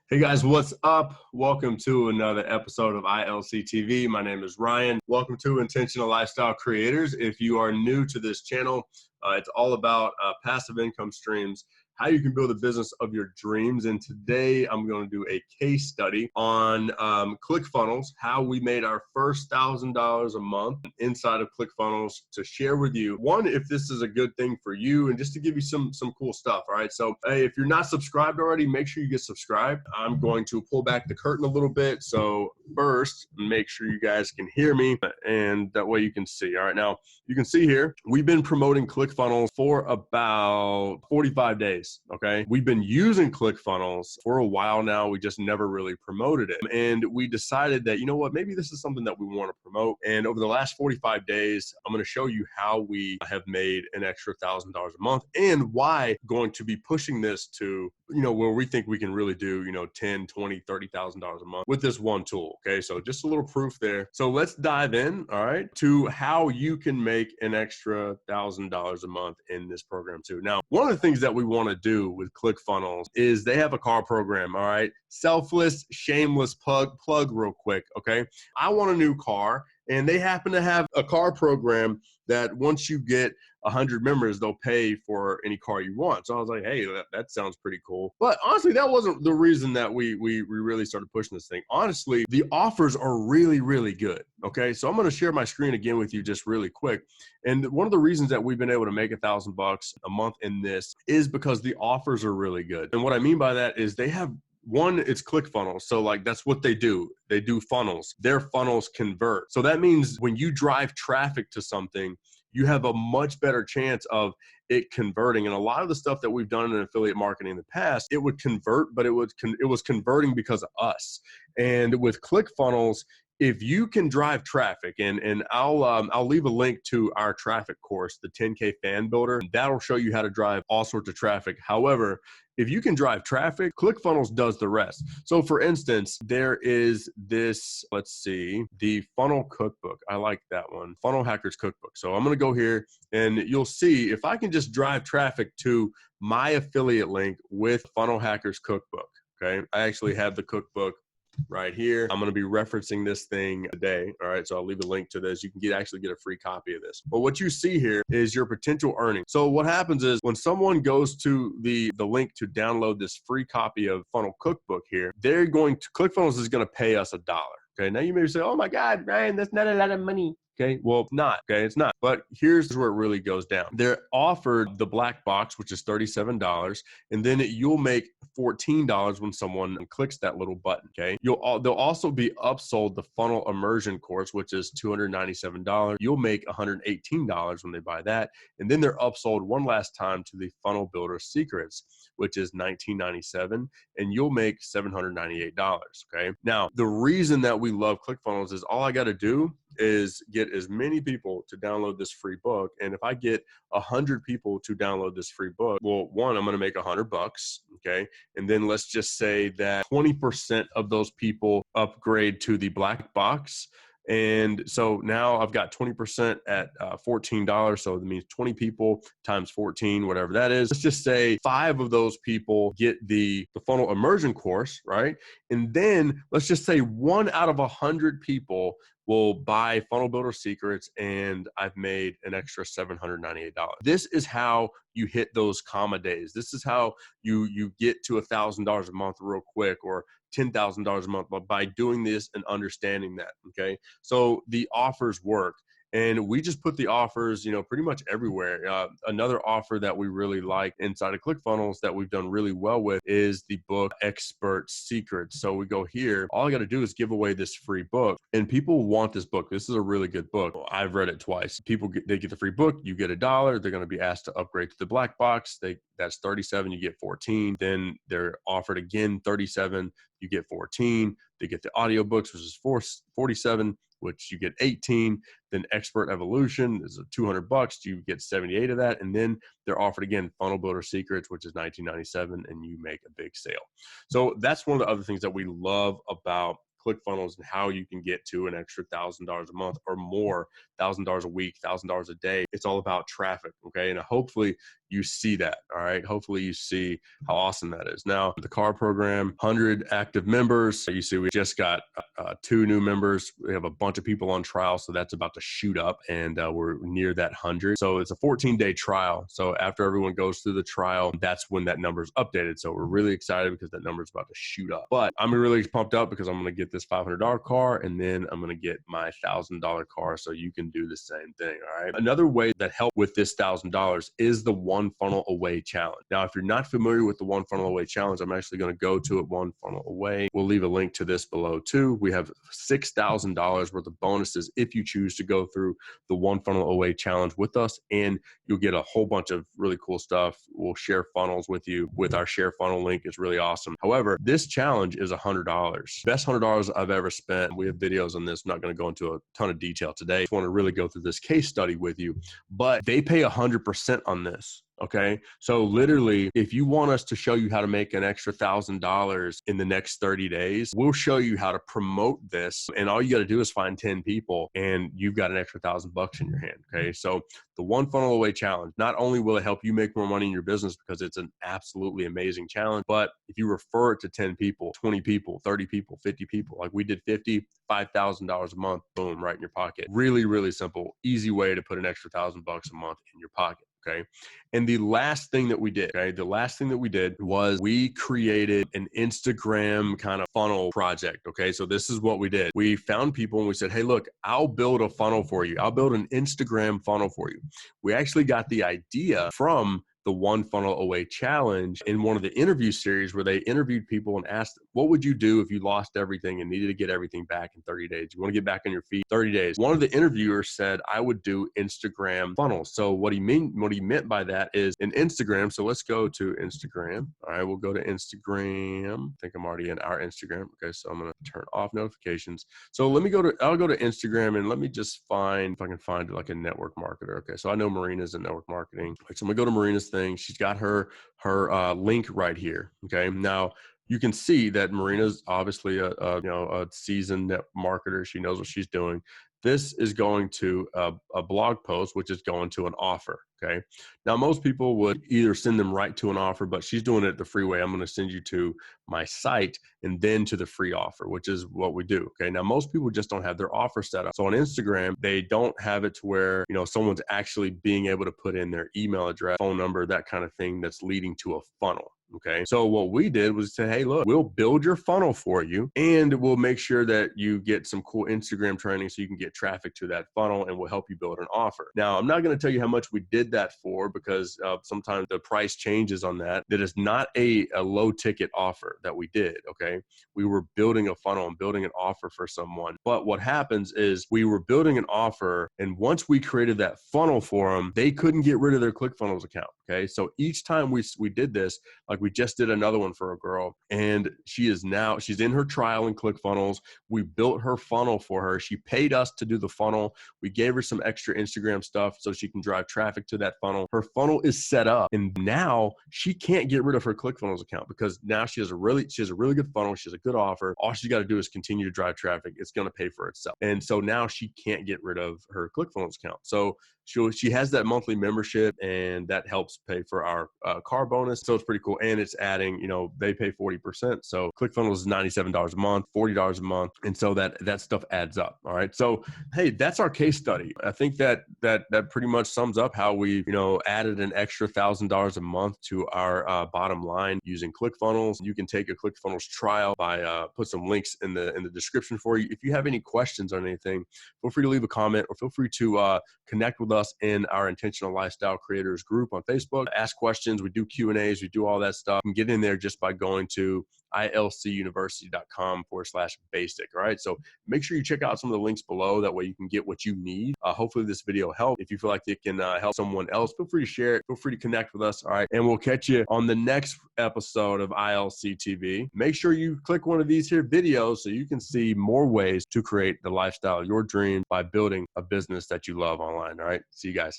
Hey guys, what's up? Welcome to another episode of ILC TV. My name is Ryan. Welcome to Intentional Lifestyle Creators. If you are new to this channel, it's all about passive income streams, how you can build a business of your dreams. And today I'm going to do a case study on Clickfunnels, how we made our first $1,000 a month inside of Clickfunnels, to share with you, one, if this is a good thing for you, and just to give you some cool stuff. All right. So hey, if you're not subscribed already, make sure you get subscribed. I'm going to pull back the curtain a little bit. So first, make sure you guys can hear me, and that way you can see. All right. Now you can see here, we've been promoting Clickfunnels for about 45 days. Okay. We've been using Clickfunnels for a while now. We just never really promoted it. And we decided that, you know what, maybe this is something that we want to promote. And over the last 45 days, I'm going to show you how we have made an extra $1,000 a month and why going to be pushing this to, where we think we can really do, $10, $20, $30,000 a month with this one tool. Okay. So just a little proof there. So let's dive in. All right. To how you can make an extra $1,000 a month in this program too. Now, one of the things that we want to do with Clickfunnels is they have a car program. All right. Selfless, shameless plug real quick. Okay. I want a new car, and they happen to have a car program that once you get 100 members, they'll pay for any car you want. So I was like, hey, that sounds pretty cool. But honestly, that wasn't the reason that we really started pushing this thing. Honestly, the offers are really, really good. Okay. So I'm going to share my screen again with you just really quick. And one of the reasons that we've been able to make $1,000 a month in this is because the offers are really good. And what I mean by that is they have one, it's Clickfunnels. So like that's what they do. They do funnels. Their funnels convert. So that means when you drive traffic to something, you have a much better chance of it converting. And a lot of the stuff that we've done in affiliate marketing in the past, it would convert, but it was converting because of us. And with Clickfunnels, if you can drive traffic, and I'll leave a link to our traffic course, the 10K Fan Builder. That'll show you how to drive all sorts of traffic. However, if you can drive traffic, Clickfunnels does the rest. So for instance, there is this, let's see, the Funnel Cookbook. I like that one, Funnel Hackers Cookbook. So I'm going to go here, and you'll see if I can just drive traffic to my affiliate link with Funnel Hackers Cookbook. Okay. I actually have the cookbook right here. I'm going to be referencing this thing today. All right. So I'll leave a link to this. You can actually get a free copy of this. But what you see here is your potential earnings. So what happens is when someone goes to the link to download this free copy of Funnel Cookbook here, Clickfunnels is going to pay us $1. Okay. Now you may say, oh my God, Ryan, that's not a lot of money. Okay, well, it's not. Okay, it's not. But here's where it really goes down. They're offered the black box, which is $37, and then you'll make $14 when someone clicks that little button. Okay, they'll also be upsold the funnel immersion course, which is $297. You'll make $118 when they buy that, and then they're upsold one last time to the Funnel Builder Secrets, which is $19.97, and you'll make $798. Okay, now the reason that we love Clickfunnels is all I got to do is get as many people to download this free book. And if I get 100 people to download this free book, well, one, I'm going to make $100. Okay. And then let's just say that 20% of those people upgrade to the black box. And so now I've got 20% at $14. So that means 20 people times 14, whatever that is. Let's just say 5 of those people get the funnel immersion course, right? And then let's just say 1 out of 100 people will buy Funnel Builder Secrets, and I've made an extra $798. This is how you hit those comma days. This is how you get to $1,000 a month real quick, or $10,000 a month, by doing this and understanding that. Okay. So the offers work. And we just put the offers, pretty much everywhere. Another offer that we really like inside of Clickfunnels that we've done really well with is the book Expert Secrets. So we go here. All I got to do is give away this free book, and people want this book. This is a really good book. I've read it twice. They get the free book. You get $1. They're going to be asked to upgrade to the black box. That's $37. You get $14. Then they're offered again $37. You get $14. They get the audiobooks, which is $47, which you get $18. Then Expert Evolution is $200. You get 78 of that. And then they're offered again Funnel Builder Secrets, which is $19.97, and you make a big sale. So that's one of the other things that we love about ClickFunnels and how you can get to an extra $1,000 a month or more, $1,000 a week, $1,000 a day. It's all about traffic. Okay. And hopefully you see that. All right. Hopefully you see how awesome that is. Now, the car program, 100 active members. You see, we just got 2 new members. We have a bunch of people on trial. So that's about to shoot up, and we're near that 100. So it's a 14-day trial. So after everyone goes through the trial, that's when that number is updated. So we're really excited because that number is about to shoot up. But I'm really pumped up because I'm going to get this $500 car, and then I'm going to get my $1,000 car. So you can do the same thing. All right. Another way that helps with this $1,000 is the One Funnel Away Challenge. Now, if you're not familiar with the One Funnel Away Challenge, I'm actually going to go to it, One Funnel Away. We'll leave a link to this below too. We have $6,000 worth of bonuses if you choose to go through the One Funnel Away Challenge with us, and you'll get a whole bunch of really cool stuff. We'll share funnels with you with our share funnel link. It's really awesome. However, this challenge is $100. Best $100 I've ever spent. We have videos on this. I'm not going to go into a ton of detail today. I just want to really go through this case study with you, but they pay 100% on this. Okay. So literally, if you want us to show you how to make an extra $1,000 in the next 30 days, we'll show you how to promote this. And all you got to do is find 10 people and you've got an extra $1,000 in your hand. Okay. So the One Funnel Away Challenge, not only will it help you make more money in your business because it's an absolutely amazing challenge, but if you refer it to 10 people, 20 people, 30 people, 50 people, like we did 50, $5,000 a month, boom, right in your pocket. Really, really simple, easy way to put an extra $1,000 a month in your pocket. Okay. And the last thing that we did, was we created an Instagram kind of funnel project. Okay. So this is what we did. We found people and we said, hey, look, I'll build a funnel for you. I'll build an Instagram funnel for you. We actually got the idea from the One Funnel Away Challenge in one of the interview series where they interviewed people and asked, what would you do if you lost everything and needed to get everything back in 30 days? You want to get back on your feet, 30 days. One of the interviewers said, I would do Instagram funnels. So what he meant by that is in Instagram. So let's go to Instagram. All right, we'll go to Instagram. I think I'm already in our Instagram. Okay, so I'm going to turn off notifications. So I'll go to Instagram and let me just find, if I can find like a network marketer. Okay, so I know Marina's in network marketing. So I'm going to go to Marina's thing. She's got her link right here. Okay. Now you can see that Marina's obviously a seasoned net marketer. She knows what she's doing. This is going to a blog post, which is going to an offer. Okay. Now, most people would either send them right to an offer, but she's doing it the free way. I'm going to send you to my site and then to the free offer, which is what we do. Okay. Now, most people just don't have their offer set up. So on Instagram, they don't have it to where, someone's actually being able to put in their email address, phone number, that kind of thing that's leading to a funnel. Okay. So what we did was say, hey, look, we'll build your funnel for you and we'll make sure that you get some cool Instagram training so you can get traffic to that funnel, and we'll help you build an offer. Now, I'm not going to tell you how much we did that for because sometimes the price changes on that. That is not a low ticket offer that we did. Okay. We were building a funnel and building an offer for someone. But what happens is we were building an offer, and once we created that funnel for them, they couldn't get rid of their Clickfunnels account. Okay. So each time we did this, like we just did another one for a girl, and she's in her trial in Clickfunnels. We built her funnel for her. She paid us to do the funnel. We gave her some extra Instagram stuff so she can drive traffic to that funnel. Her funnel is set up, and now she can't get rid of her Clickfunnels account because now she has a really good funnel. She has a good offer. All she's got to do is continue to drive traffic. It's going to pay for itself. And so now she can't get rid of her Clickfunnels account. So she has that monthly membership, and that helps pay for our car bonus. So it's pretty cool. And it's adding, they pay 40%. So ClickFunnels is $97 a month, $40 a month. And so that stuff adds up. All right. So, hey, that's our case study. I think that pretty much sums up how we, added an extra $1,000 a month to our bottom line using ClickFunnels. You can take a ClickFunnels trial by put some links in the description for you. If you have any questions on anything, feel free to leave a comment, or feel free to connect with us in our Intentional Lifestyle Creators group on Facebook. Ask questions. We do Q&As. We do all that stuff. You can get in there just by going to ilcuniversity.com/basic. All right. So make sure you check out some of the links below. That way you can get what you need. Hopefully this video helped. If you feel like it can help someone else, feel free to share it. Feel free to connect with us. All right. And we'll catch you on the next episode of ILC TV. Make sure you click one of these here videos so you can see more ways to create the lifestyle of your dream by building a business that you love online. All right. See you guys.